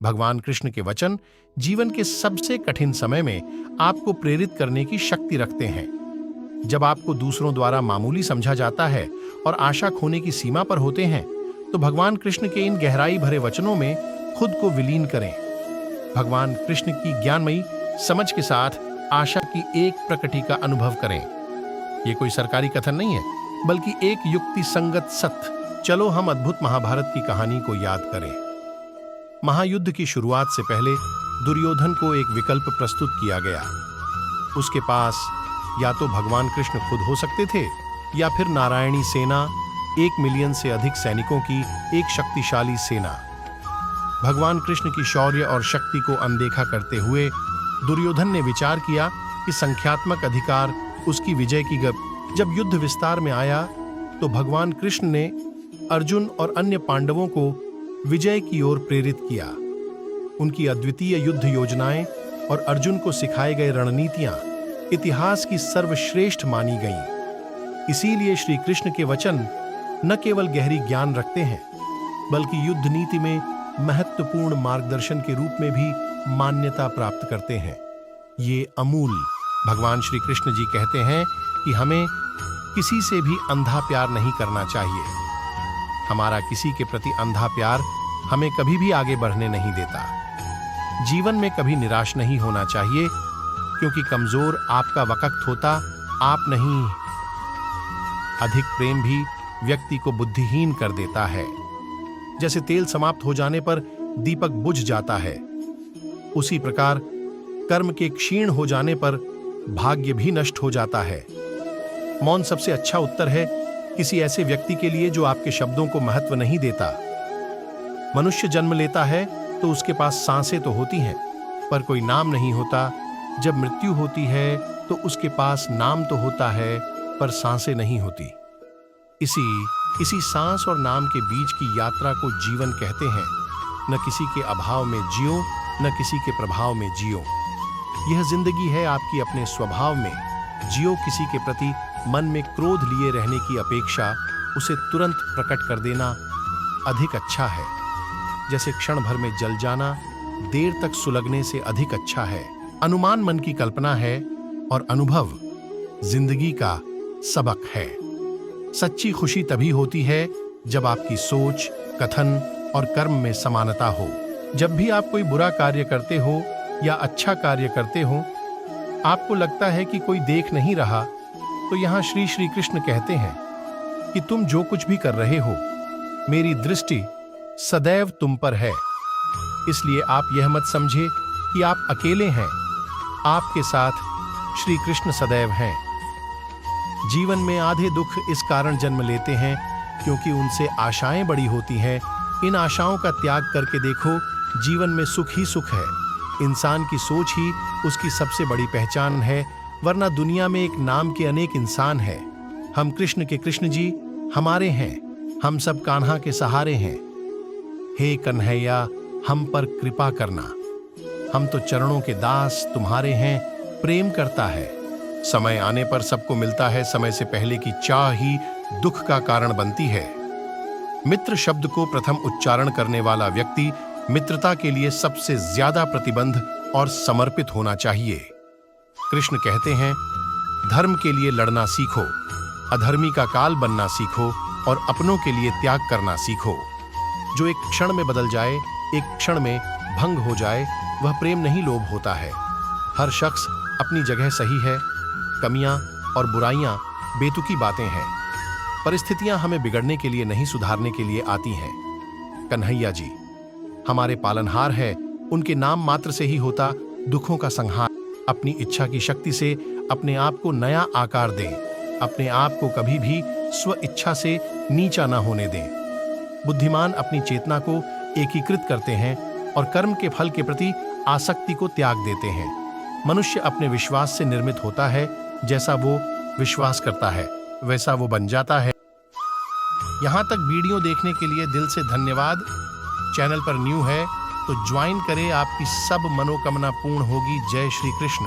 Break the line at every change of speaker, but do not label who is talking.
भगवान कृष्ण के वचन जीवन के सबसे कठिन समय में आपको प्रेरित करने की शक्ति रखते हैं। जब आपको दूसरों द्वारा मामूली समझा जाता है और आशा खोने की सीमा पर होते हैं, तो भगवान कृष्ण के इन गहराई भरे वचनों में खुद को विलीन करें। भगवान कृष्ण की ज्ञानमयी समझ के साथ आशा की एक प्रकृति का अनुभव करें। ये कोई सरकारी कथन नहीं है, बल्कि एक युक्ति संगत सत्य। चलो हम अद्भुत महाभारत की कहानी को याद करें। महायुद्ध की शुरुआत से पहले दुर्योधन को एक विकल्प प्रस्तुत किया गया। उसके पास या तो भगवान कृष्ण खुद हो सकते थे या फिर नारायणी सेना, 1 मिलियन से अधिक सैनिकों की एक शक्तिशाली सेना। भगवान कृष्ण की शौर्य और शक्ति को अनदेखा करते हुए दुर्योधन ने विचार किया कि संख्यात्मक अधिकार उसकी विजय की जब युद्ध विस्तार में आया, तो भगवान कृष्ण ने अर्जुन और अन्य पांडवों को विजय की ओर प्रेरित किया। उनकी अद्वितीय युद्ध योजनाएं और अर्जुन को सिखाए गए रणनीतियां इतिहास की सर्वश्रेष्ठ मानी गईं। इसीलिए श्री कृष्ण के वचन न केवल गहरी ज्ञान रखते हैं, बल्कि युद्ध नीति में महत्वपूर्ण मार्गदर्शन के रूप में भी मान्यता प्राप्त करते हैं। ये अमूल। भगवान श्री कृष्ण जी कहते हैं कि हमें किसी से भी अंधा प्यार नहीं करना चाहिए। हमारा किसी के प्रति अंधा प्यार हमें कभी भी आगे बढ़ने नहीं देता। जीवन में कभी निराश नहीं होना चाहिए, क्योंकि कमजोर आपका वक्त होता, आप नहीं। अधिक प्रेम भी व्यक्ति को बुद्धिहीन कर देता है। जैसे तेल समाप्त हो जाने पर दीपक बुझ जाता है, उसी प्रकार कर्म के क्षीण हो जाने पर भाग्य भी नष्ट हो जाता है। मौन सबसे अच्छा उत्तर है किसी ऐसे व्यक्ति के लिए जो आपके शब्दों को महत्व नहीं देता। मनुष्य जन्म लेता है तो उसके पास सांसें तो होती हैं, पर कोई नाम नहीं होता। जब मृत्यु होती है तो उसके पास नाम तो होता है, पर सांसें नहीं होती। इसी सांस और नाम के बीच की यात्रा को जीवन कहते हैं। न किसी के अभाव में जियो, न किसी के प्रभाव में जियो। यह जिंदगी है आपकी अपने स्वभाव में। जियो किसी के प्रति मन में क्रोध लिए रहने की अपेक्षा उसे तुरंत प्रकट कर देना अधिक अच्छा है। जैसे क्षण भर में जल जाना देर तक सुलगने से अधिक अच्छा है। अनुमान मन की कल्पना है और अनुभव जिंदगी का सबक है। सच्ची खुशी तभी होती है जब आपकी सोच, कथन और कर्म में समानता हो। जब भी आप कोई बुरा कार्य करते हो या अच्छा कार्य करते हो, आपको लगता है कि कोई देख नहीं रहा, तो यहाँ श्री कृष्ण कहते हैं कि तुम जो कुछ भी कर रहे हो, मेरी दृष्टि सदैव तुम पर है। इसलिए आप यह मत समझे कि आप अकेले हैं, आपके साथ श्री कृष्ण सदैव हैं। जीवन में आधे दुख इस कारण जन्म लेते हैं क्योंकि उनसे आशाएं बड़ी होती हैं। इन आशाओं का त्याग करके देखो, जीवन में सुख ही सुख है। इंसान की सोच ही उसकी सबसे बड़ी पहचान है, वरना दुनिया में एक नाम के अनेक इंसान हैं। हम कृष्ण के कृष्ण जी हमारे हैं, हम सब कान्हा के सहारे हैं। हे कन्हैया, हम पर कृपा करना, हम तो चरणों के दास तुम्हारे हैं, प्रेम करता है। समय आने पर सबको मिलता है, समय से पहले की चाह ही दुख का कारण बनती है। मित्र शब्द को प्रथम उच्चारण करने वाला व्यक्ति मित्रता के लिए सबसे ज्यादा प्रतिबद्ध और समर्पित होना चाहिए। कृष्ण कहते हैं, धर्म के लिए लड़ना सीखो, अधर्मी का काल बनना सीखो और अपनों के लिए त्याग करना सीखो। जो एक क्षण में बदल जाए, एक क्षण में भंग हो जाए, वह प्रेम नहीं, लोभ होता है। हर शख्स अपनी जगह सही है। कमियां और बुराइयां बेतुकी बातें हैं। परिस्थितियां हमें बिगड़ने के लिए नहीं, सुधारने के लिए आती हैं। कन्हैया जी हमारे पालनहार है, उनके नाम मात्र से ही होता दुखों का संहार। अपनी इच्छा की शक्ति से अपने आप को नया आकार दें। अपने आप को कभी भी स्व इच्छा से नीचा न होने दें। बुद्धिमान अपनी चेतना को एकीकृत करते हैं और कर्म के फल के प्रति आसक्ति को त्याग देते हैं। मनुष्य अपने विश्वास से निर्मित होता है। जैसा वो विश्वास करता है वैसा वो बन जाता है। यहाँ तक वीडियो देखने के लिए दिल से धन्यवाद। चैनल पर न्यू है तो ज्वाइन करें, आपकी सब मनोकामना पूर्ण होगी। जय श्री कृष्ण।